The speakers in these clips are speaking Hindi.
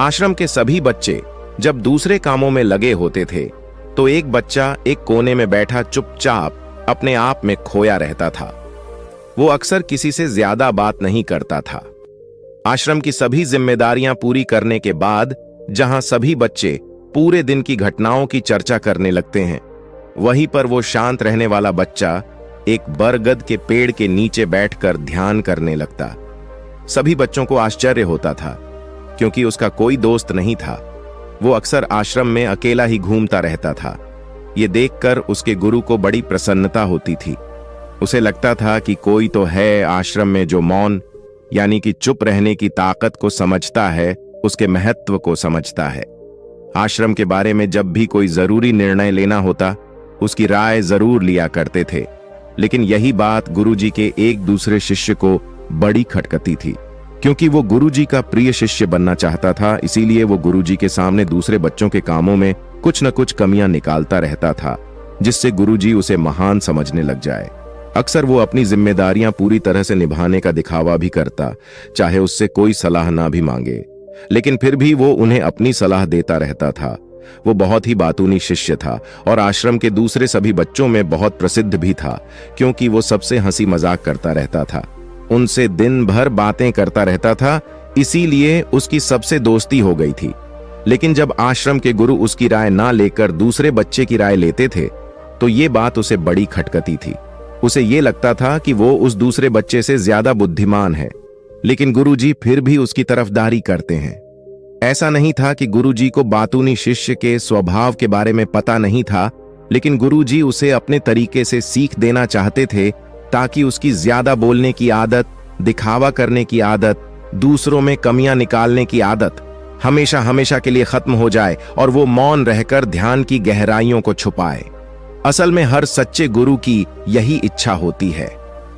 आश्रम के सभी बच्चे जब दूसरे कामों में लगे होते थे तो एक बच्चा एक कोने में बैठा चुपचाप अपने आप में खोया रहता था। वो अक्सर किसी से ज्यादा बात नहीं करता था। आश्रम की सभी जिम्मेदारियां पूरी करने के बाद जहां सभी बच्चे पूरे दिन की घटनाओं की चर्चा करने लगते हैं, वहीं पर वो शांत रहने वाला बच्चा एक बरगद के पेड़ के नीचे बैठकर ध्यान करने लगता। सभी बच्चों को आश्चर्य होता था क्योंकि उसका कोई दोस्त नहीं था। वो अक्सर आश्रम में अकेला ही घूमता रहता था। ये देखकर उसके गुरु को बड़ी प्रसन्नता होती थी। उसे लगता था कि कोई तो है आश्रम में जो मौन यानी कि चुप रहने की ताकत को समझता है, उसके महत्व को समझता है। आश्रम के बारे में जब भी कोई जरूरी निर्णय लेना होता, उसकी राय जरूर लिया करते थे, लेकिन यही बात गुरुजी के एक दूसरे शिष्य को बड़ी खटकती थी। क्योंकि वो गुरुजी का प्रिय शिष्य बनना चाहता था, इसीलिए वो गुरुजी के सामने दूसरे बच्चों के कामों में कुछ न कुछ कमियां निकालता रहता था, जिससे गुरुजी उसे महान समझने लग जाए। अक्सर वो अपनी जिम्मेदारियां पूरी तरह से निभाने का दिखावा भी करता, चाहे उससे कोई सलाह ना भी मांगे, लेकिन फिर भी वो उन्हें अपनी सलाह देता रहता था। वो बहुत ही बातूनी शिष्य था और आश्रम के दूसरे सभी बच्चों में बहुत प्रसिद्ध भी था, क्योंकि वो सबसे हंसी मजाक करता रहता था, उनसे दिन भर बातें करता रहता था, इसीलिए उसकी सबसे दोस्ती हो गई थी। लेकिन जब आश्रम के गुरु उसकी राय ना लेकर दूसरे बच्चे की राय लेते थे तो ये बात उसे बड़ी खटकती थी। उसे ये लगता था कि वो उस दूसरे बच्चे से ज्यादा बुद्धिमान है, लेकिन गुरुजी फिर भी उसकी तरफदारी करते हैं। ऐसा नहीं था कि गुरुजी को बातूनी शिष्य के स्वभाव के बारे में पता नहीं था, लेकिन गुरुजी उसे अपने तरीके से सीख देना चाहते थे ताकि उसकी ज्यादा बोलने की आदत, दिखावा करने की आदत, दूसरों में कमियां निकालने की आदत हमेशा हमेशा के लिए खत्म हो जाए और वो मौन रहकर ध्यान की गहराइयों को छुपाए। असल में हर सच्चे गुरु की यही इच्छा होती है।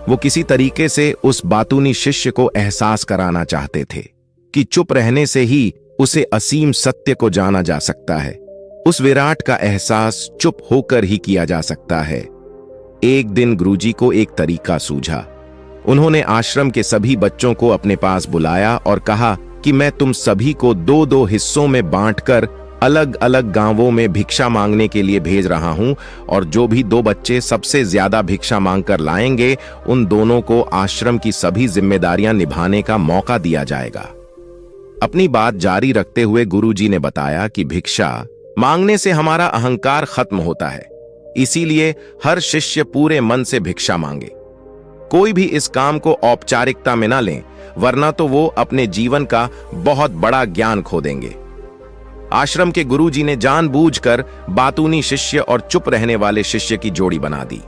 वो किसी तरीके से उस बातूनी शिष्य को एहसास कराना चाहते थे कि चुप रहने से ही उसे असीम सत्य को जाना जा सकता है। उस विराट का एहसास चुप होकर ही किया जा सकता है। एक दिन गुरुजी को एक तरीका सूझा। उन्होंने आश्रम के सभी बच्चों को अपने पास बुलाया और कहा कि मैं तुम सभी को दो दो हिस्सों में बांटकर अलग अलग गांवों में भिक्षा मांगने के लिए भेज रहा हूं, और जो भी दो बच्चे सबसे ज्यादा भिक्षा मांगकर लाएंगे, उन दोनों को आश्रम की सभी जिम्मेदारियां निभाने का मौका दिया जाएगा। अपनी बात जारी रखते हुए गुरुजी ने बताया कि भिक्षा मांगने से हमारा अहंकार खत्म होता है, इसीलिए हर शिष्य पूरे मन से भिक्षा मांगे। कोई भी इस काम को औपचारिकता में ना लें, वरना तो वो अपने जीवन का बहुत बड़ा ज्ञान खो देंगे। आश्रम के गुरुजी ने जानबूझकर बातूनी शिष्य और चुप रहने वाले शिष्य की जोड़ी बना दी।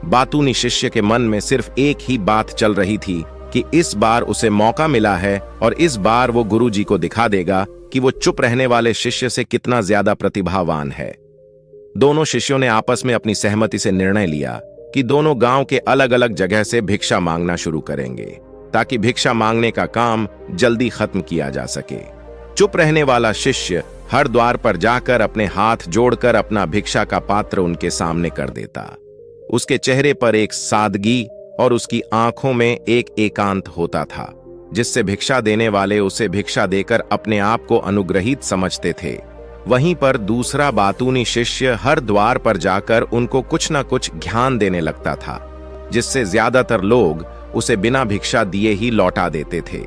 बातूनी शिष्य के मन में सिर्फ एक ही बात चल रही थी कि इस बार उसे मौका मिला है और इस बार वो गुरुजी को दिखा देगा कि वो चुप रहने वाले शिष्य से कितना ज्यादा प्रतिभावान है। दोनों शिष्यों ने आपस में अपनी सहमति से निर्णय लिया कि दोनों गांव के अलग अलग जगह से भिक्षा मांगना शुरू करेंगे, ताकि भिक्षा मांगने का काम जल्दी खत्म किया जा सके। चुप रहने वाला शिष्य हर द्वार पर जाकर अपने हाथ जोड़कर अपना भिक्षा का पात्र उनके सामने कर देता। उसके चेहरे पर एक सादगी और उसकी आंखों में एक एकांत होता था, जिससे भिक्षा देने वाले उसे भिक्षा देकर अपने आप को अनुग्रहित समझते थे। वहीं पर दूसरा बातूनी शिष्य हर द्वार पर जाकर उनको कुछ न कुछ ज्ञान देने लगता था, जिससे ज्यादातर लोग उसे बिना भिक्षा दिए ही लौटा देते थे।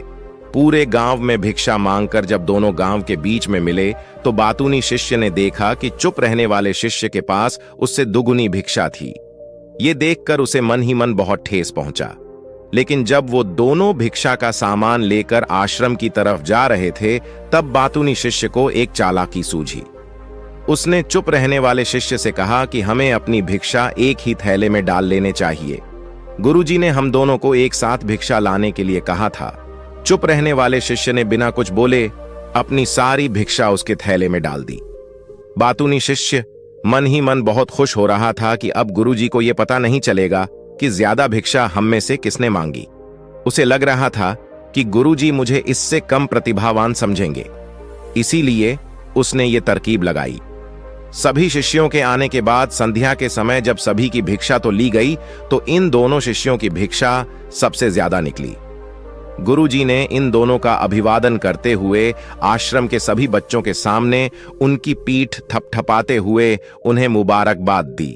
पूरे गांव में भिक्षा मांगकर जब दोनों गांव के बीच में मिले तो बातूनी शिष्य ने देखा कि चुप रहने वाले शिष्य के पास उससे दुगुनी भिक्षा थी। ये देखकर उसे मन ही मन बहुत ठेस पहुंचा। लेकिन जब वो दोनों भिक्षा का सामान लेकर आश्रम की तरफ जा रहे थे, तब बातूनी शिष्य को एक चालाकी सूझी। उसने चुप रहने वाले शिष्य से कहा कि हमें अपनी भिक्षा एक ही थैले में डाल लेने चाहिए। गुरुजी ने हम दोनों को एक साथ भिक्षा लाने के लिए कहा था। चुप रहने वाले शिष्य ने बिना कुछ बोले अपनी सारी भिक्षा उसके थैले में डाल दी। बातूनी शिष्य मन ही मन बहुत खुश हो रहा था कि अब गुरुजी को यह पता नहीं चलेगा कि ज्यादा भिक्षा हम में से किसने मांगी। उसे लग रहा था कि गुरुजी मुझे इससे कम प्रतिभावान समझेंगे, इसीलिए उसने ये तरकीब लगाई। सभी शिष्यों के आने के बाद संध्या के समय जब सभी की भिक्षा तो ली गई, तो इन दोनों शिष्यों की भिक्षा सबसे ज्यादा निकली। गुरुजी ने इन दोनों का अभिवादन करते हुए आश्रम के सभी बच्चों के सामने उनकी पीठ थपथपाते हुए उन्हें मुबारकबाद दी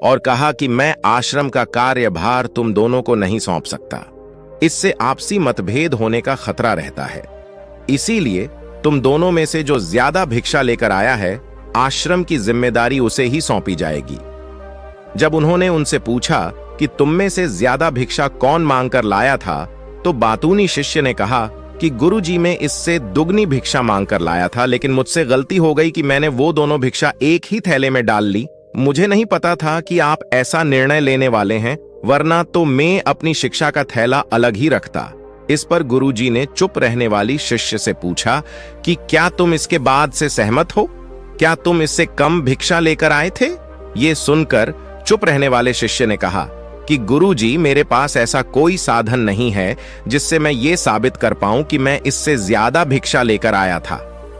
और कहा कि मैं आश्रम का कार्यभार तुम दोनों को नहीं सौंप सकता। इससे आपसी मतभेद होने का खतरा रहता है। इसीलिए तुम दोनों में से जो ज्यादा भिक्षा लेकर आया है, आश्रम की जिम्मेदारी उसे ही सौंपी जाएगी। जब उन्होंने उनसे पूछा कि तुम में से ज्यादा भिक्षा कौन मांगकर लाया था, तो बातूनी शिष्य ने कहा कि गुरुजी में इससे दुगनी भिक्षा मांगकर लाया था, लेकिन मुझसे गलती हो गई कि मैंने वो दोनों भिक्षा एक ही थैले में डाल ली। मुझे नहीं पता था कि आप ऐसा निर्णय लेने वाले हैं, वरना तो मैं अपनी शिक्षा का थैला अलग ही रखता। इस पर गुरुजी ने चुप रहने वाली शिष्य से पूछा कि क्या तुम इसके बाद से सहमत हो? क्या तुम इससे कम भिक्षा लेकर आए थे? ये सुनकर चुप रहने वाले शिष्य ने कहा कि गुरुजी, मेरे पास ऐसा कोई साधन नहीं है जिससे मैं ये साबित कर पाऊं कि मैं इससे ज्यादा भिक्षा लेकर आया था।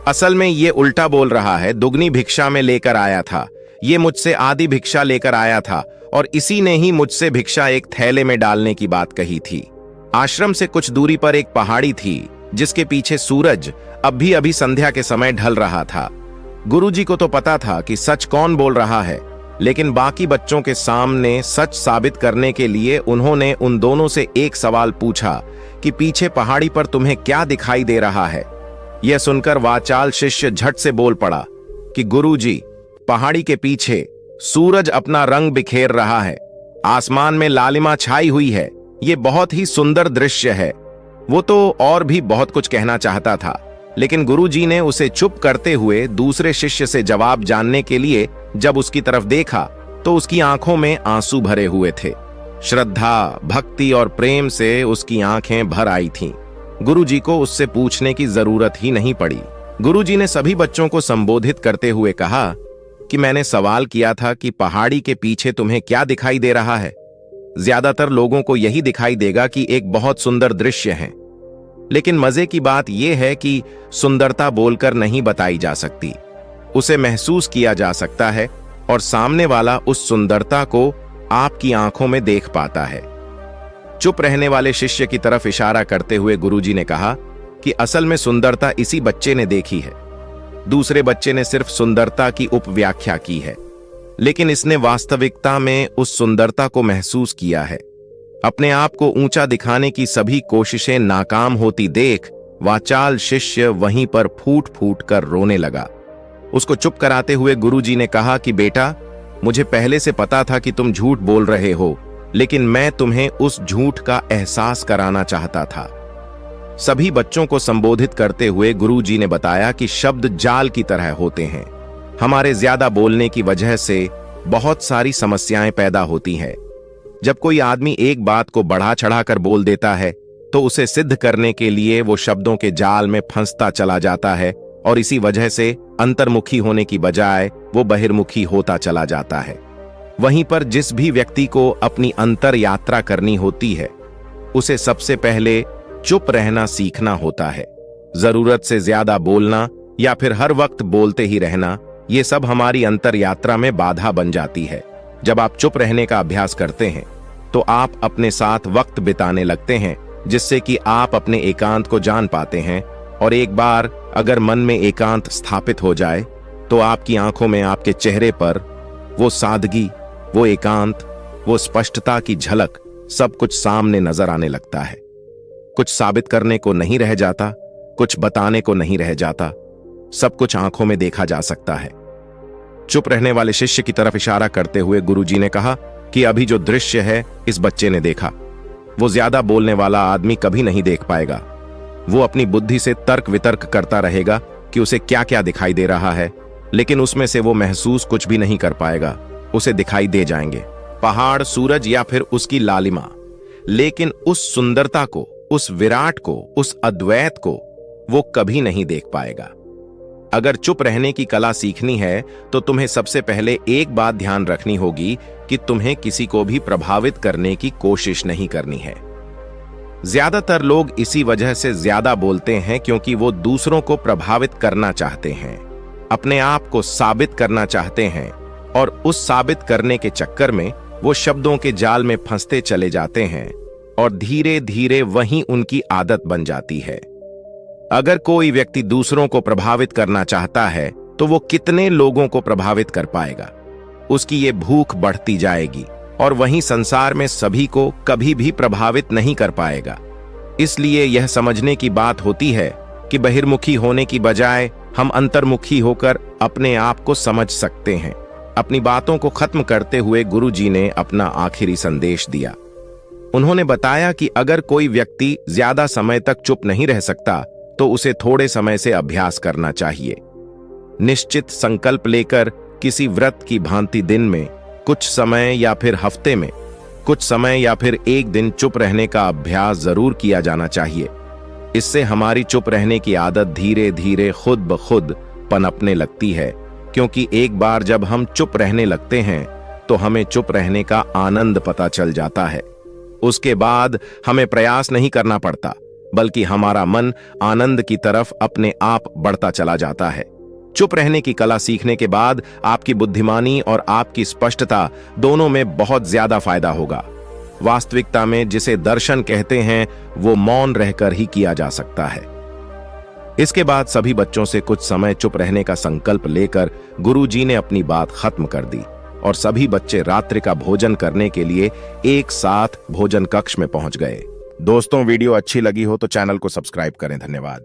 असल में ये उल्टा बोल रहा है, दुगनी भिक्षा में लेकर आया था। ये मुझसे आधी भिक्षा लेकर आया था और इसी ने ही मुझसे भिक्षा एक थैले में डालने की बात कही थी। आश्रम से कुछ दूरी पर एक पहाड़ी थी जिसके पीछे सूरज अभी अभी संध्या के समय ढल रहा था। गुरुजी को तो पता था कि सच कौन बोल रहा है, लेकिन बाकी बच्चों के सामने सच साबित करने के लिए उन्होंने उन दोनों से एक सवाल पूछा कि पीछे पहाड़ी पर तुम्हें क्या दिखाई दे रहा है? यह सुनकर वाचाल शिष्य झट से बोल पड़ा कि गुरुजी, पहाड़ी के पीछे सूरज अपना रंग बिखेर रहा है, आसमान में लालिमा छाई हुई है, ये बहुत ही सुंदर दृश्य है। वो तो और भी बहुत कुछ कहना चाहता था, लेकिन गुरुजी ने उसे चुप करते हुए दूसरे शिष्य से जवाब जानने के लिए जब उसकी तरफ देखा तो उसकी आंखों में आंसू भरे हुए थे। श्रद्धा, भक्ति और प्रेम से उसकी आंखें भर आई थीं। गुरुजी को उससे पूछने की जरूरत ही नहीं पड़ी। गुरुजी ने सभी बच्चों को संबोधित करते हुए कहा कि मैंने सवाल किया था कि पहाड़ी के पीछे तुम्हें क्या दिखाई दे रहा है? ज्यादातर लोगों को यही दिखाई देगा कि एक बहुत सुंदर दृश्य है, लेकिन मजे की बात यह है कि सुंदरता बोलकर नहीं बताई जा सकती, उसे महसूस किया जा सकता है और सामने वाला उस सुंदरता को आपकी आंखों में देख पाता है। चुप रहने वाले शिष्य की तरफ इशारा करते हुए गुरुजी ने कहा कि असल में सुंदरता इसी बच्चे ने देखी है। दूसरे बच्चे ने सिर्फ सुंदरता की उपव्याख्या की है, लेकिन इसने वास्तविकता में उस सुंदरता को महसूस किया है। अपने आप को ऊंचा दिखाने की सभी कोशिशें नाकाम होती देख वाचाल शिष्य वहीं पर फूट फूट कर रोने लगा। उसको चुप कराते हुए गुरुजी ने कहा कि बेटा, मुझे पहले से पता था कि तुम झूठ बोल रहे हो, लेकिन मैं तुम्हें उस झूठ का एहसास कराना चाहता था। सभी बच्चों को संबोधित करते हुए गुरुजी ने बताया कि शब्द जाल की तरह होते हैं। हमारे ज्यादा बोलने की वजह से बहुत सारी समस्याएं पैदा होती हैं। जब कोई आदमी एक बात को बढ़ा चढ़ाकर बोल देता है तो उसे सिद्ध करने के लिए वो शब्दों के जाल में फंसता चला जाता है और इसी वजह से अंतर्मुखी होने की बजाय वो बहिर्मुखी होता चला जाता है। वहीं पर जिस भी व्यक्ति को अपनी अंतर यात्रा करनी होती है, उसे सबसे पहले चुप रहना सीखना होता है। जरूरत से ज्यादा बोलना या फिर हर वक्त बोलते ही रहना, ये सब हमारी अंतर यात्रा में बाधा बन जाती है। जब आप चुप रहने का अभ्यास करते हैं तो आप अपने साथ वक्त बिताने लगते हैं, जिससे कि आप अपने एकांत को जान पाते हैं। और एक बार अगर मन में एकांत स्थापित हो जाए तो आपकी आंखों में, आपके चेहरे पर वो सादगी, वो एकांत, वो स्पष्टता की झलक सब कुछ सामने नजर आने लगता है। कुछ साबित करने को नहीं रह जाता, कुछ बताने को नहीं रह जाता, सब कुछ आंखों में देखा जा सकता है। चुप रहने वाले शिष्य की तरफ इशारा करते हुए गुरुजी ने कहा कि अभी जो दृश्य है इस बच्चे ने देखा, वो ज्यादा बोलने वाला आदमी कभी नहीं देख पाएगा। वो अपनी बुद्धि से तर्क वितर्क करता रहेगा कि उसे क्या क्या दिखाई दे रहा है, लेकिन उसमें से वो महसूस कुछ भी नहीं कर पाएगा। उसे दिखाई दे जाएंगे पहाड़, सूरज या फिर उसकी लालिमा, लेकिन उस सुंदरता को, उस विराट को, उस अद्वैत को वो कभी नहीं देख पाएगा। अगर चुप रहने की कला सीखनी है तो तुम्हें सबसे पहले एक बात ध्यान रखनी होगी कि तुम्हें किसी को भी प्रभावित करने की कोशिश नहीं करनी है। ज्यादातर लोग इसी वजह से ज्यादा बोलते हैं क्योंकि वो दूसरों को प्रभावित करना चाहते हैं, अपने आप को साबित करना चाहते हैं, और उस साबित करने के चक्कर में वो शब्दों के जाल में फंसते चले जाते हैं और धीरे धीरे वहीं उनकी आदत बन जाती है। अगर कोई व्यक्ति दूसरों को प्रभावित करना चाहता है तो वो कितने लोगों को प्रभावित कर पाएगा, उसकी ये भूख बढ़ती जाएगी और वहीं संसार में सभी को कभी भी प्रभावित नहीं कर पाएगा। इसलिए यह समझने की बात होती है कि बहिर्मुखी होने की बजाय हम अंतर्मुखी होकर अपने आप को समझ सकते हैं। अपनी बातों को खत्म करते हुए गुरुजी ने अपना आखिरी संदेश दिया। उन्होंने बताया कि अगर कोई व्यक्ति ज्यादा समय तक चुप नहीं रह सकता तो उसे थोड़े समय से अभ्यास करना चाहिए। निश्चित संकल्प लेकर किसी व्रत की भांति दिन में कुछ समय या फिर हफ्ते में कुछ समय या फिर एक दिन चुप रहने का अभ्यास जरूर किया जाना चाहिए। इससे हमारी चुप रहने की आदत धीरे धीरे खुद ब खुद पनपने लगती है, क्योंकि एक बार जब हम चुप रहने लगते हैं तो हमें चुप रहने का आनंद पता चल जाता है। उसके बाद हमें प्रयास नहीं करना पड़ता, बल्कि हमारा मन आनंद की तरफ अपने आप बढ़ता चला जाता है। चुप रहने की कला सीखने के बाद आपकी बुद्धिमानी और आपकी स्पष्टता दोनों में बहुत ज्यादा फायदा होगा। वास्तविकता में जिसे दर्शन कहते हैं वो मौन रहकर ही किया जा सकता है। इसके बाद सभी बच्चों से कुछ समय चुप रहने का संकल्प लेकर गुरुजी ने अपनी बात खत्म कर दी और सभी बच्चे रात्रि का भोजन करने के लिए एक साथ भोजन कक्ष में पहुंच गए। दोस्तों, वीडियो अच्छी लगी हो तो चैनल को सब्सक्राइब करें। धन्यवाद।